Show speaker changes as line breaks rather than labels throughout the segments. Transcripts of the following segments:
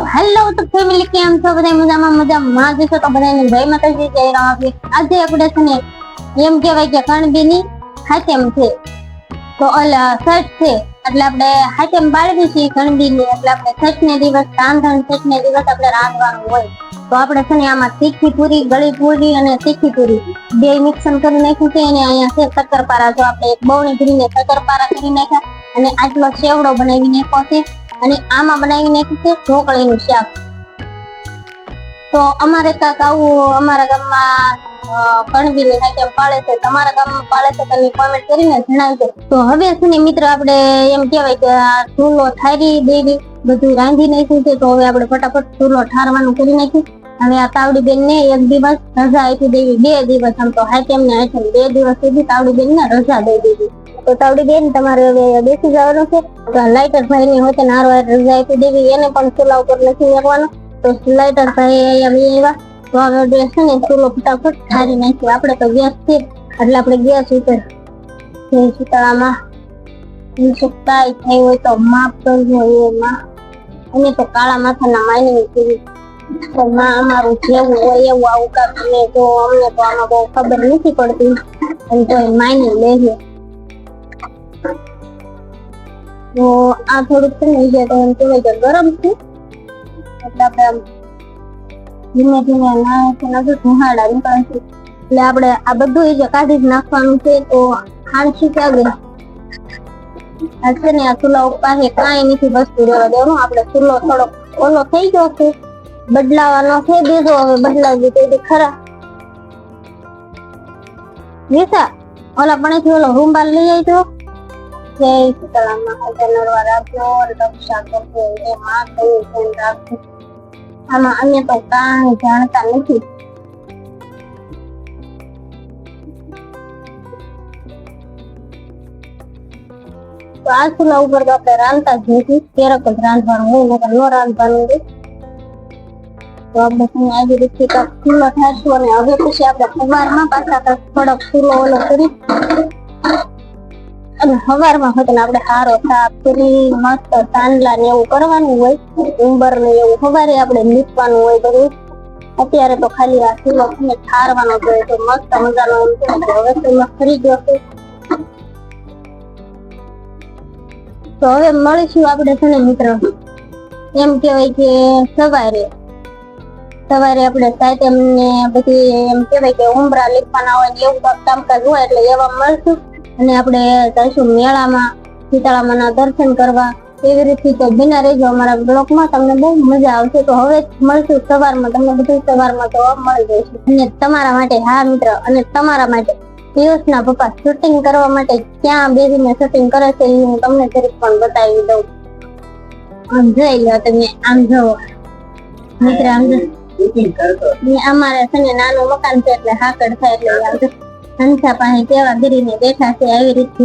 Hello તો family કેમ છો બધા મજામાં જશો તો બધાને જય માતાજી જય રામ. આજે આપણે છે ને એમ કહેવાય કે કણબીની હાથેમ છે તો સચ છે એટલે આપણે હાથેમ બાળવી છીએ કણબીની એટલે આપણે સચને દિવસ રાંધણ સચને દિવસ આપણે રાંધવાનું હોય તો આપણે છે ને આમાં તીખી પૂરી ગળી પૂરી અને તીખી પૂરી બે મિક્સન કરી નાખ્યું છે અને અહીંયા છે શક્કરપારા જો આપણે એક બવણી ભરીને શક્કરપારા કરી નાખ્યા અને આટલો સેવડો બનાવી નાખ્યો છે અને આમાં બનાવી નાખ્યું છે ઢોકળીનું શાક. તો અમારે કાંક આવું અમારા ગામમાં કણબીની હાથેમ પાળે છે, તમારા ગામમાં પાળે છે તમે કોમેન્ટ કરીને જણાવજો. તો હવે છે ને મિત્ર આપણે એમ કહેવાય કે ચૂલો ઠારી દેવી બધું રાંધી નાખ્યું છે તો હવે આપણે ફટાફટ ચૂલો ઠારવાનું કરી નાખ્યું. હવે આ તાવડી બેન ને એક દિવસ રજા આપી દેવી, 2 દિવસ આમ તો હાથેમ ને હાથેમ 2 દિવસ સુધી તાવડી બેન ને રજા દઈ દીધી. તો તાવડી બેન તમારે હવે બેસી જવાનું છે તો લાઇટર ભાઈ ની હોતે નારો રજા આપી દેવી, એને પણ ચૂલા ઉપર નથી મેળવાનું. તો લાઇટર ભાઈ અહીંયા તો હવે છે ને ચૂલો ફટાફટ ઠારી નાખ્યો. આપણે તો ગેસ છે એટલે આપણે ગેસ ઉપર શીતળામાં સુકતાઈ થઈ હોય તો માફ કરજો એમાં. અને તો કાળા માથાના માયની કરી તો માં અમારું જેવું હોય એવું આવું કાપીને તો અમને તો આમાં બહુ ખબર નથી પડતી અને તો માયની લેજે. તો આ થોડુંક છે ને જે તો એમ કહેવાય કે ગરમ છે એટલે આપણે ધીમે ધીમે નાખીને ધુહાડા નીકળે છે એટલે આપણે આ બધું જે કાઢી જ નાખવાનું છે. તો ખાંડ શીખ્યા ગઈ આ છે ને આ ચૂલા ઉપર કાંઈ નથી વસ્તુ રહેવા દેવાનું. આપણે ચૂલો થોડો ઓલો થઈ ગયો છે, બદલાવાનો છે બીજો, હવે બદલાવી દીધો ખરા વિસા ઓલા પણ ઓલો રૂમાલ લઈ આવજો. જય સીતારામમાં હાજર નરવા રાખજો, રક્ષા કરજો એ માં કયું ધ્યાન રાખજો. આમાં અમે તો કાંઈ જાણતા નથી. તો આ ચૂલા ઉપર તો આપણે રાંધતા જ નથી, ક્યારેક જ રાંધવાનું હોય નકર ન રાંધવાનું હોય. તો આપણે આવી રીતે ચૂલો ઠારશું અને હવે પછી આપણે સવારમાં પાછા થોડોક ચૂલો ઓલો કરી અને સવારમાં હોય ને આપણે સારો સાફ કરી મસ્ત તાંડલા ને એવું કરવાનું હોય, ઉંબર ને એવું સવારે આપણે લીપવાનું હોય બધું. અત્યારે તો ખાલી આ ચૂલો ઠારવાનો હોય તો મસ્ત મજાનો હવે તો ફરી ગયો છે. તો હવે મળીશું આપણે છે ને મિત્ર એમ કહેવાય કે સવારે આપણે સાહેબ ને બધી એમ કહેવાય કે ઉંબરા લીપવાના હોય ને એવું કામકાજ હોય એટલે એવા મળશું અને આપણે જઈશું મેળામાં સીતારામના દર્શન કરવા. એવી રીતે તો બિના રહેજો અમારા બ્લોગમાં, તમને બહુ મજા આવશે. તો હવે મળશું સવારમાં, તમને બધું સવારમાં તો મળી જશે. અને તમારા માટે હા મિત્ર અને તમારા માટે પિયુષના પપ્પા શૂટિંગ કરવા માટે ક્યાં બેસીને શૂટિંગ કરે છે એ હું તમને જરીક પણ બતાવી દઉં. આમ જોઈ લો તમે, આમ જોવો મિત્ર, આમ અમારે છે ને નાનું મકાન છે એટલે હાકડ થાય એટલે હંસા પાસે કેવા ગીરીને બેઠા છે આવી રીતે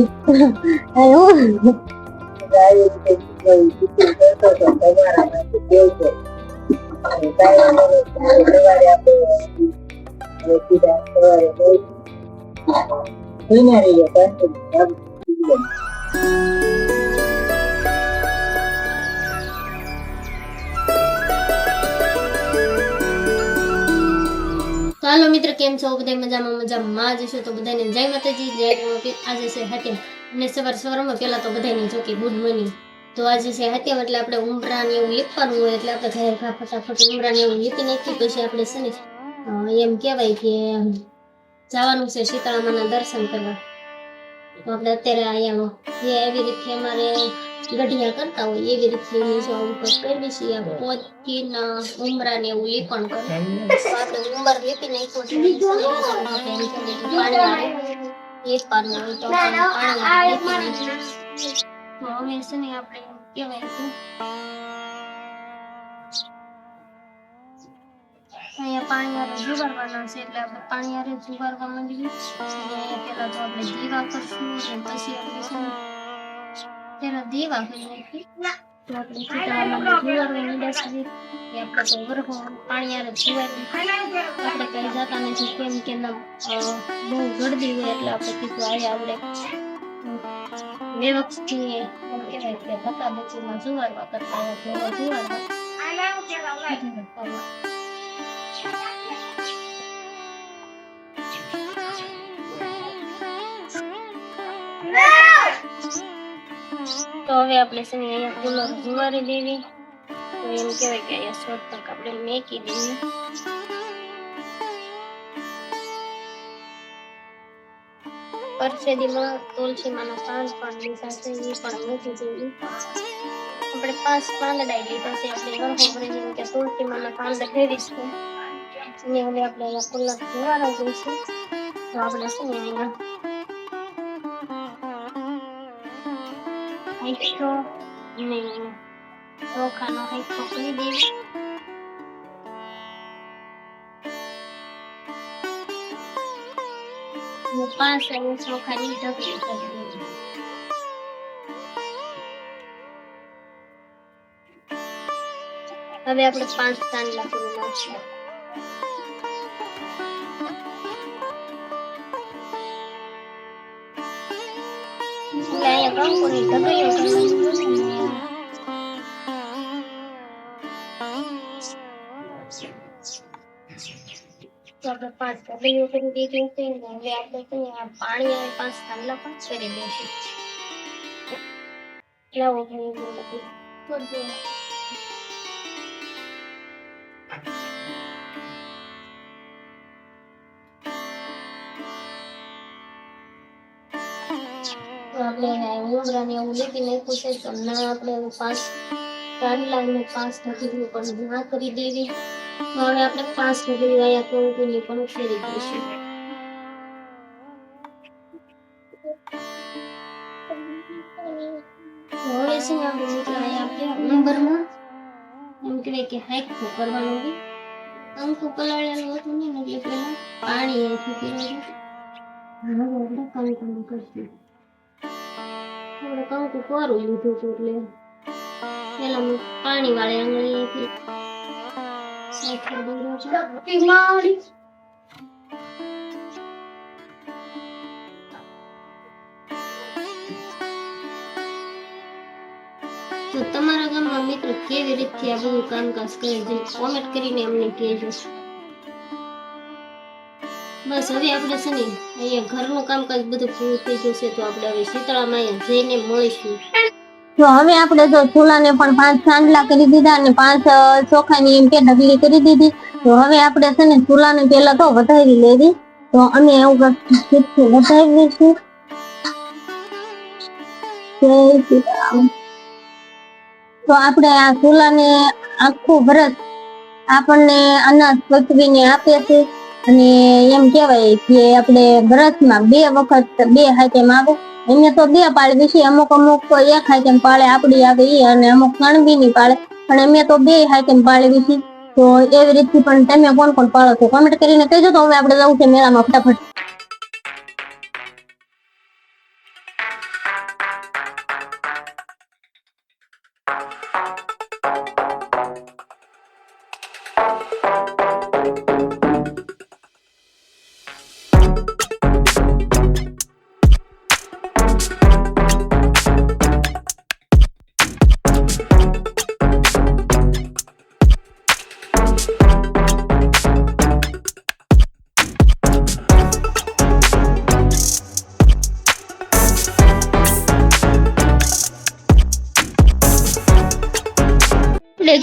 હાલો મિત્ર, કેમ છો બધા? મજામાં જશો તો બધાને જય માતાજી જય રામ. આજે છે હાથેમ અને સવારમાં પેલા તો બધાને જો કે ગુડ મોર્નિંગ. તો આજે છે હાથેમ એટલે આપણે ઉંબરા ને એવું લીપવાનું હોય એટલે આપણે ઘરે ફટાફટ ઉંબરા ને એવું લીપી નાખી પછી આપણે છે ને એમ કહેવાય કે જવાનું છે સીતારામના દર્શન કરવા. તો આપણે અત્યારે અહીંયા એવી રીતે અમારે ગઢિયા કરતા હોય એવી રીતે નીચે ઉપર કરવી છીએ પોતીના ઉંબરા ને એવું લીપણ કરે. તો આપણે ઉંબર લીપી નાખ્યો છે લીપવાનું હોય તો પાણી તો હવે છે ને આપણે કહેવાય અહીંયા પાણી હારે જુવારવાના છે એટલે આપણે પાણી હારે જુવારવા માંડીએ. અને પેલા તો આપણે દીવા કરશું અને પછી આપણે તેના દીવા કરી નાખીએ. તો આપણે સીતારામના જુવારવા માંડ્યા છીએ કે આપણે તો વરહો પાણી હારે જુવારી આપણે કઈ જતા નથી કેમ કે બહુ ગળદી હોય એટલે આપણે કીધું આવે આપણે વ્યવસ્થિત એમ કહેવાય કે ધક્કા બચીમાં જુવારવા કરતા હોય જુવારવા. તો હવે આપણે છે ને અહીંયા કુલર જુવારી દેવી, તો એમ કહેવાય કે અહીંયા 100 તક આપણે મેકી દેવી. પરસેદીમાં તુલસીમાંના પાન પણ લીધા છે, એ પણ મૂકી દેવી. આપણે 5 પાંદડા લીધા છે, આપણે વરખો ભરી જેવું કે તુલસીમાંના પાંદડા ફેરીશું. અને હવે આપણે અહીંયા કુલર જુવારા દઈશું. તો આપણે છે ને અહીંયા હાઈસો ને ચોખાનો હાઈસો કરી દેવી. ને 5 અહીંયા ચોખાની ઢગલી કરી દેવી. હવે આપણે 5 ચાંદલા કરી નાખીએ. અહીંયા કંકુની ઢગલીઓ કરવાની. તો આપણે 5 ઢગલીઓ કરી દીધી છે. હવે આપણે છે ને આ પાણી અને 5 ચાંદલા પણ કરી દઈશું. લાવો ભાઈ બધું. આપણે ઉમરાને એવું લીધી નાખ્યું છે, તો ના આપણે 5 ચાંદલા અને 5 ઢગલીઓ પણ ના કરી દેવી. તો હવે આપણે 5 ઢગલીઓ અહીંયા કંકુની પણ ફેરી દઈશું. હવે છે ને આપણે મિત્રો અહીંયા આપણે નંબરમાં એમ કહેવાય કે હાઈકું કરવાનું છે. કંકુ પલાળેલું હતું નહીં ને એટલે પહેલા પાણી અહીંથી પીવાનું. હવે આપણે કંકુનું કરશું. આપણે કંકુ કોરું લીધું હતું એટલે પેલા પાણી વાળે આંગળીએથી સાઈડ દોર્યો છે. તો તમારા ગામમાં મિત્રો કેવી રીતથી આ બધું કામકાજ કરે છે કોમેન્ટ કરીને અમને કહેજો. બસ હવે આપણે છે ને અહીંયા ઘરનું કામકાજ બધું પૂરું થઈ જશે, તો આપણે હવે શીતળામાં અહીંયા જઈને મળીશું.
તો હવે આપણે તો ચૂલાને પણ 5 ચાંદલા કરી દીધા અને 5 ચોખાની એમ કે ઢગલી કરી દીધી. તો હવે આપણે છે ને ચૂલાને પેલા તો વધારી લેવી. તો અમે એવું કરશું વધારી લઈશું. જય સીતારામ. તો આપણે આ ચૂલાને આખું વરસ આપણને અનાજ પકવીને આપે છે, અને એમ કહેવાય કે આપણે વરસમાં 2 વખત 2 હાઈટેમ આવે. એને તો 2 પાળવી છે, અમુક તો 1 હાઈટેમ પાળે આપડી આવે એ, અને અમુક કણબી ની પાળે, પણ અમે તો 2 હાઈટેમ પાળવી છે. તો એવી રીતથી પણ તમે કોણ કોણ પાળો છો કોમેન્ટ કરીને કહેજો. તો હવે આપણે જવું છે મેળામાં ફટાફટ.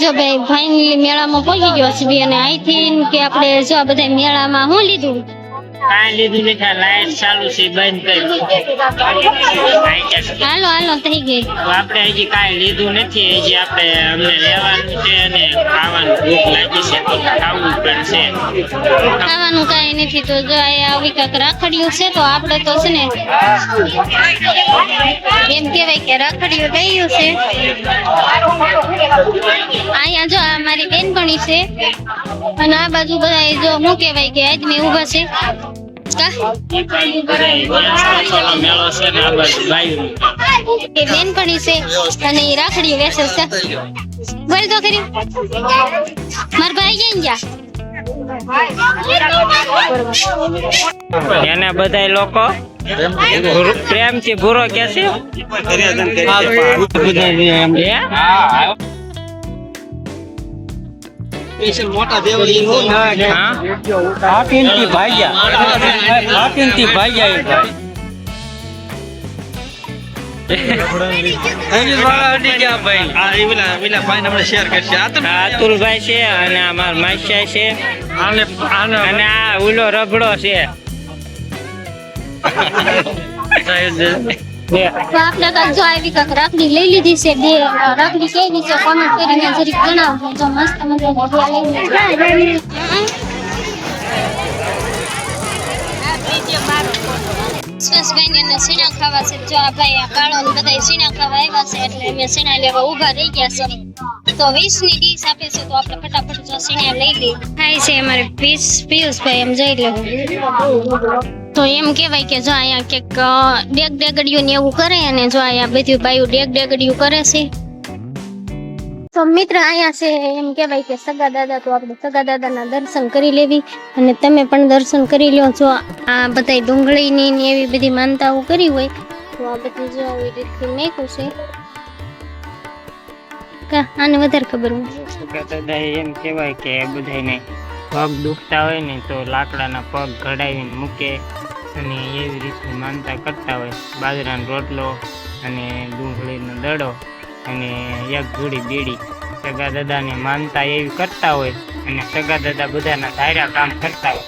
જો ભાઈ ફાઇનલી મેળામાં પહોંચી ગયો છે, અને આઈ થિંક કે આપણે જો આ બધા મેળામાં શું લીધું
કાંઈ લીધું નથી, લાઈટ ચાલુ છે બંધ કરી.
હાલો હાલો થઈ ગઈ.
આપણે હજી કાંઈ લીધું નથી, હજી આપણે અમને લેવાનું છે અને ખાવાનું ભૂખ લાગી છે તો ખાવું પણ છે.
ખાવાનું કાંઈ નથી. તો જો અહીંયા આવી કાંઈક રાખડ્યું છે, તો આપણે તો છે ને એમ કહેવાય કે રાખડ્યું થયું છે. અહીંયા જો આ મારી બેનપણી છે, અને આ બાજુ બધા જો શું કહેવાય કે આદમી ઊભા છે. બેનપણી છે અને એ રાખડી વેચે છે. બોલ તો ખરી માર ભાઈ ગયા
એને બધા લોકો પ્રેમથી ભૂરો કે છે.
સ્પેશિયલ મોટા દેવળી
હા
હાટીનથી ભાગ્યા એ ભાઈ
આ એ પેલા ભાઈ આપણે શેર કરશે આ તો
અતુલભાઈ છે અને આ મારા માસ્યા છે અને આ ઓલો રગડો છે
તો આપણે કાંઈક જો આવી કાંઈક રાખડી લઈ લીધી છે બે રાખડી કેવી છે કોમેન્ટ કરીને જરીક જણાવજો જો મસ્ત મજાની રાખડી લઈ વિશ્વાસભાઈ ને સીણા ખાવા છે જો આ ભાઈ આ કાળો ને બધા સીણા ખાવા આવ્યા છે એટલે અમે સીણા લેવા ઊભા રહી ગયા છે તો 20 ની ડીશ આપે છે તો આપણે ફટાફટ જો સીણા લઈ લઈએ ખાય છે અમારે પિયુષભાઈ એમ જઈ લેવું તો એમ કહેવાય કે જો અહીંયા ક્યાંક ડેગડિયું ને એવું કરે અને જો અહીંયા બધું બાયું ડેગડિયું કરે છે તો મિત્ર અહીંયા છે એમ કહેવાય કે સગા દાદા તો આપણે સગા દાદાના દર્શન કરી લેવી અને તમે પણ દર્શન કરી લો જો આ બધા ડુંગળીની ને એવી બધી માનતાઓ કરી હોય તો આ બધી જો આવી રીતે મેકું છે આને વધારે ખબર હોય
એમ કહેવાય કે બધાને પગ દુખતા હોય ને તો લાકડાના પગ ઘડાવીને મૂકે અને એવી રીતે માનતા કરતા હોય બાજરાનો રોટલો અને ડુંગળીનો દડો અને એક જોડી બીડી સગા દાદાને માનતા એવી કરતા હોય અને સગા દાદા બધાના ધાર્યા કામ કરતા હોય.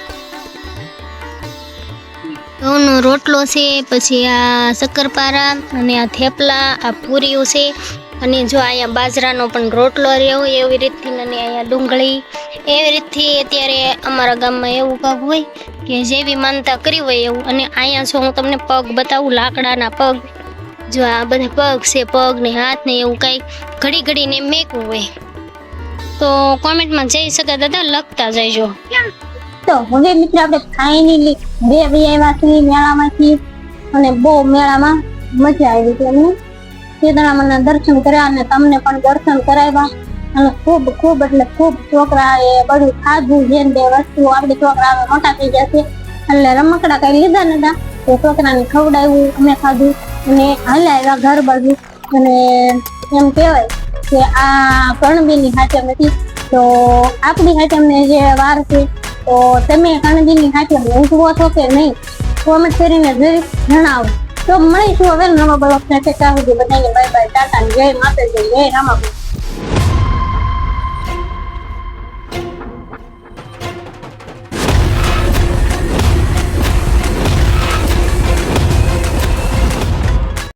ઘઉંનો રોટલો છે પછી આ શક્કરપારા અને આ થેપલા આ પૂરીઓ છે અને જો અહીંયા બાજરાનો પણ રોટલો રહ્યો એવી રીતથી અને અહીંયા ડુંગળી એવી રીતથી અત્યારે અમારા ગામમાં એવું પગ હોય કે જેવી માનતા કરી હોય એવું અને અહીંયા જો હું તમને પગ બતાવું લાકડાના પગ જો આ બધા પગ છે પગ ને હાથ ને એવું કાંઈ ઘડીને મેકવું હોય તો કોમેન્ટમાં જઈ સગા દાદા લખતા જઈજો.
તો હવે મિત્ર આપણે ફાઇનલી બે આવ્યા છીએ મેળામાંથી અને બહુ મેળામાં મજા આવી હતી અમને સીતારામના દર્શન કર્યા અને તમને પણ દર્શન કરાવ્યા અને ખૂબ એટલે ખૂબ છોકરાએ બધું ખાધું જેમ બે વસ્તુ આપણી છોકરા મોટા થઈ ગયા છે એટલે રમકડા કઈ લીધા નતા તો છોકરાને ખવડાવ્યું અમે ખાધું અને હલાવ્યા ઘર બાજુ અને એમ કહેવાય કે આ કણબીની હાચમ નથી તો આપણી હાચમને જે વાર છે તો તમે કણબીની હાચમ ઊંઘવો છો કે નહીં કોમેન્ટ કરીને જરૂર જણાવો. તો મળીશું હવે નવા બ્લોગ સાથે ત્યાં સુધી બધાને બાય બાય ટાટા જય માતાજી જય રામાપીર.